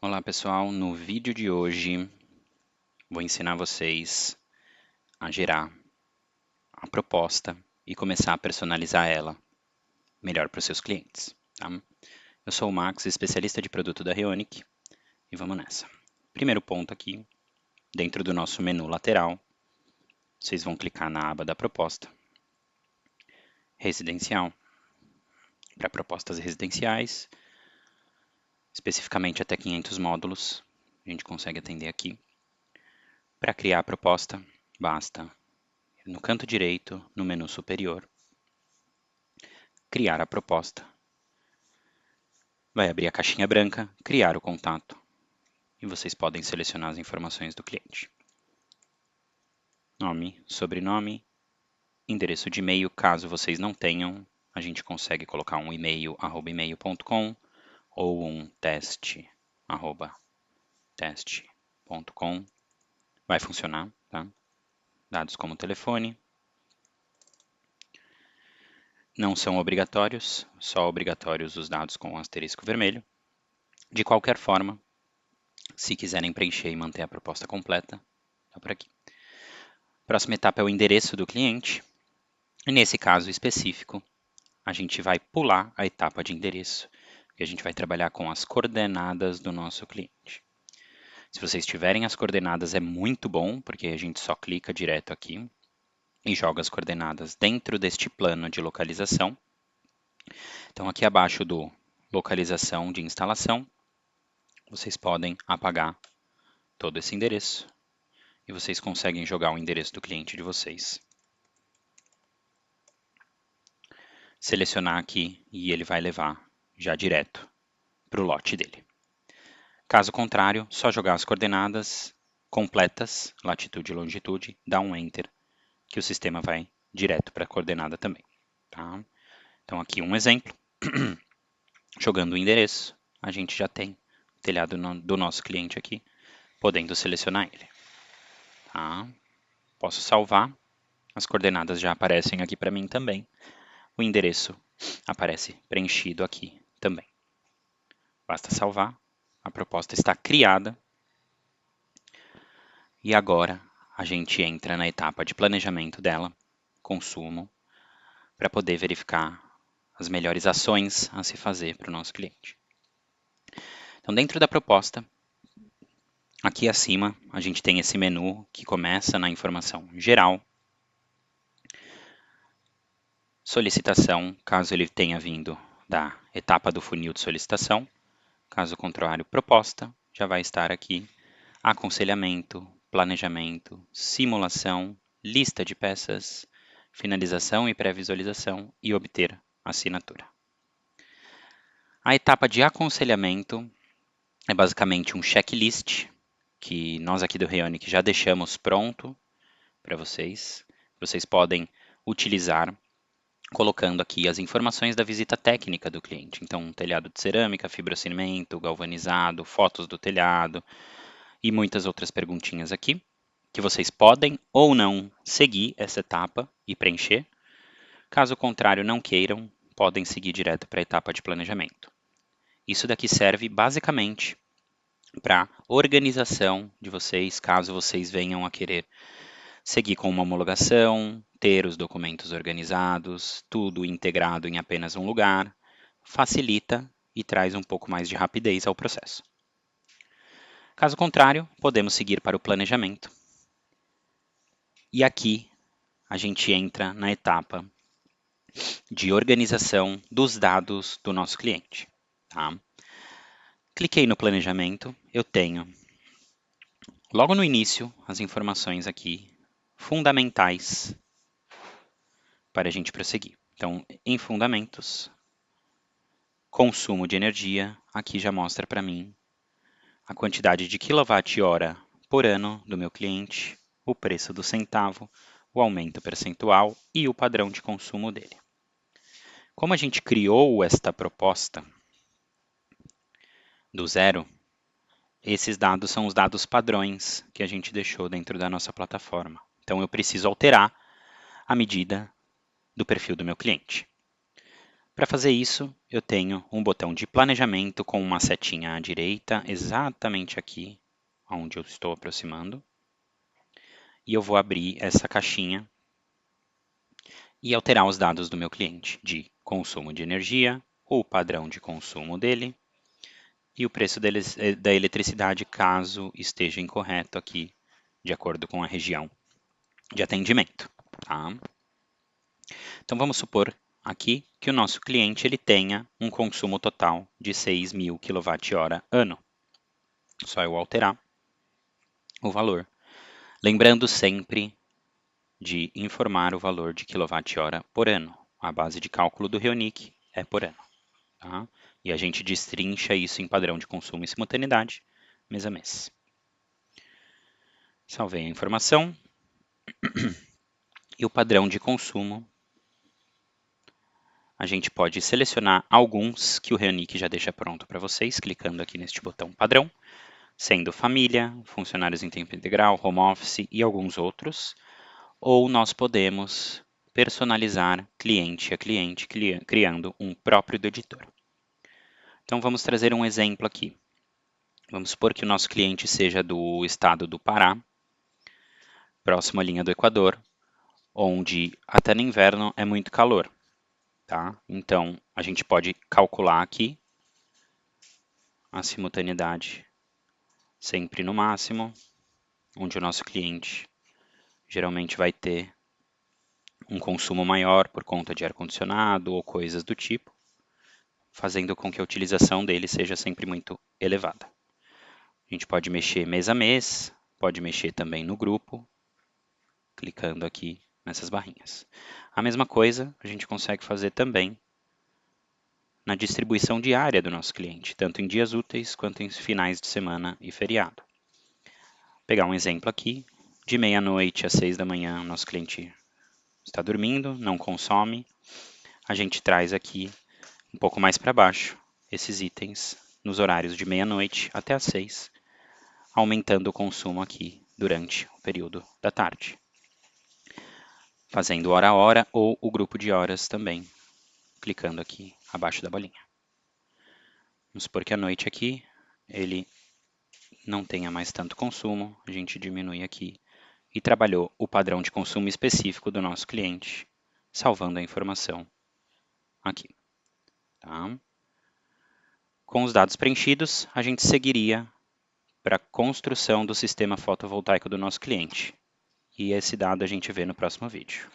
Olá pessoal, no vídeo de hoje vou ensinar vocês a gerar a proposta e começar a personalizar ela melhor para os seus clientes. Tá? Eu sou o Max, especialista de produto da Reonic, e vamos nessa. Primeiro ponto aqui, dentro do nosso menu lateral, vocês vão clicar na aba da proposta, residencial, para propostas residenciais, especificamente até 500 módulos, a gente consegue atender aqui. Para criar a proposta, basta ir no canto direito, no menu superior, criar a proposta. Vai abrir a caixinha branca, criar o contato, e vocês podem selecionar as informações do cliente. Nome, sobrenome, endereço de e-mail, caso vocês não tenham, a gente consegue colocar um e-mail, @email.com, ou um teste@teste.com. Vai funcionar, tá? Dados como telefone. Não são obrigatórios, só obrigatórios os dados com o asterisco vermelho. De qualquer forma, se quiserem preencher e manter a proposta completa, tá por aqui. Próxima etapa é o endereço do cliente. E nesse caso específico, a gente vai pular a etapa de endereço, e a gente vai trabalhar com as coordenadas do nosso cliente. Se vocês tiverem as coordenadas é muito bom, porque a gente só clica direto aqui e joga as coordenadas dentro deste plano de localização. Então aqui abaixo do localização de instalação, vocês podem apagar todo esse endereço e vocês conseguem jogar o endereço do cliente de vocês. Selecionar aqui e ele vai levar já direto para o lote dele. Caso contrário, só jogar as coordenadas completas, latitude e longitude, dá um Enter, que o sistema vai direto para a coordenada também. Tá? Então aqui um exemplo, jogando o endereço, a gente já tem o telhado do nosso cliente aqui, podendo selecionar ele. Tá? Posso salvar, as coordenadas já aparecem aqui para mim também, o endereço aparece preenchido aqui também. Basta salvar, a proposta está criada e agora a gente entra na etapa de planejamento dela, consumo, para poder verificar as melhores ações a se fazer para o nosso cliente. Então, dentro da proposta, aqui acima a gente tem esse menu que começa na informação geral, solicitação, caso ele tenha vindo da etapa do funil de solicitação, caso contrário, proposta, já vai estar aqui, aconselhamento, planejamento, simulação, lista de peças, finalização e pré-visualização e obter assinatura. A etapa de aconselhamento é basicamente um checklist que nós aqui do Reonic já deixamos pronto para vocês. Vocês podem utilizar colocando aqui as informações da visita técnica do cliente. Então, um telhado de cerâmica, fibrocimento, galvanizado, fotos do telhado e muitas outras perguntinhas aqui, que vocês podem ou não seguir essa etapa e preencher. Caso contrário, não queiram, podem seguir direto para a etapa de planejamento. Isso daqui serve basicamente para organização de vocês, caso vocês venham a querer seguir com uma homologação, ter os documentos organizados, tudo integrado em apenas um lugar, facilita e traz um pouco mais de rapidez ao processo. Caso contrário, podemos seguir para o planejamento. E aqui a gente entra na etapa de organização dos dados do nosso cliente. Tá? Cliquei no planejamento, eu tenho logo no início as informações aqui fundamentais para a gente prosseguir. Então, em fundamentos, consumo de energia, aqui já mostra para mim a quantidade de quilowatt-hora por ano do meu cliente, o preço do centavo, o aumento percentual e o padrão de consumo dele. Como a gente criou esta proposta do zero, esses dados são os dados padrões que a gente deixou dentro da nossa plataforma. Então, eu preciso alterar a medida do perfil do meu cliente. Para fazer isso, eu tenho um botão de planejamento com uma setinha à direita, exatamente aqui, onde eu estou aproximando. E eu vou abrir essa caixinha e alterar os dados do meu cliente de consumo de energia, o padrão de consumo dele e o preço da eletricidade, caso esteja incorreto aqui, de acordo com a região de atendimento. Tá? Então vamos supor aqui que o nosso cliente ele tenha um consumo total de 6.000 kWh ano. Só eu alterar o valor. Lembrando sempre de informar o valor de kWh por ano. A base de cálculo do Reonic é por ano. Tá? E a gente destrincha isso em padrão de consumo e simultaneidade, mês a mês. Salvei a informação. E o padrão de consumo, a gente pode selecionar alguns que o Reonic já deixa pronto para vocês, clicando aqui neste botão padrão, sendo família, funcionários em tempo integral, home office e alguns outros. Ou nós podemos personalizar cliente a cliente, criando um próprio do editor. Então vamos trazer um exemplo aqui. Vamos supor que o nosso cliente seja do estado do Pará, próximo à linha do Equador, onde até no inverno é muito calor. Tá? Então, a gente pode calcular aqui a simultaneidade sempre no máximo, onde o nosso cliente geralmente vai ter um consumo maior por conta de ar-condicionado ou coisas do tipo, fazendo com que a utilização dele seja sempre muito elevada. A gente pode mexer mês a mês, pode mexer também no grupo, clicando aqui nessas barrinhas. A mesma coisa a gente consegue fazer também na distribuição diária do nosso cliente, tanto em dias úteis quanto em finais de semana e feriado. Vou pegar um exemplo aqui, de meia-noite às 6 da manhã, nosso cliente está dormindo, não consome. A gente traz aqui, um pouco mais para baixo, esses itens nos horários de meia-noite até às 6, aumentando o consumo aqui durante o período da tarde. Fazendo hora a hora ou o grupo de horas também, clicando aqui abaixo da bolinha. Vamos supor que à noite aqui ele não tenha mais tanto consumo, a gente diminui aqui e trabalhou o padrão de consumo específico do nosso cliente, salvando a informação aqui. Tá? Com os dados preenchidos, a gente seguiria para a construção do sistema fotovoltaico do nosso cliente. E esse dado a gente vê no próximo vídeo.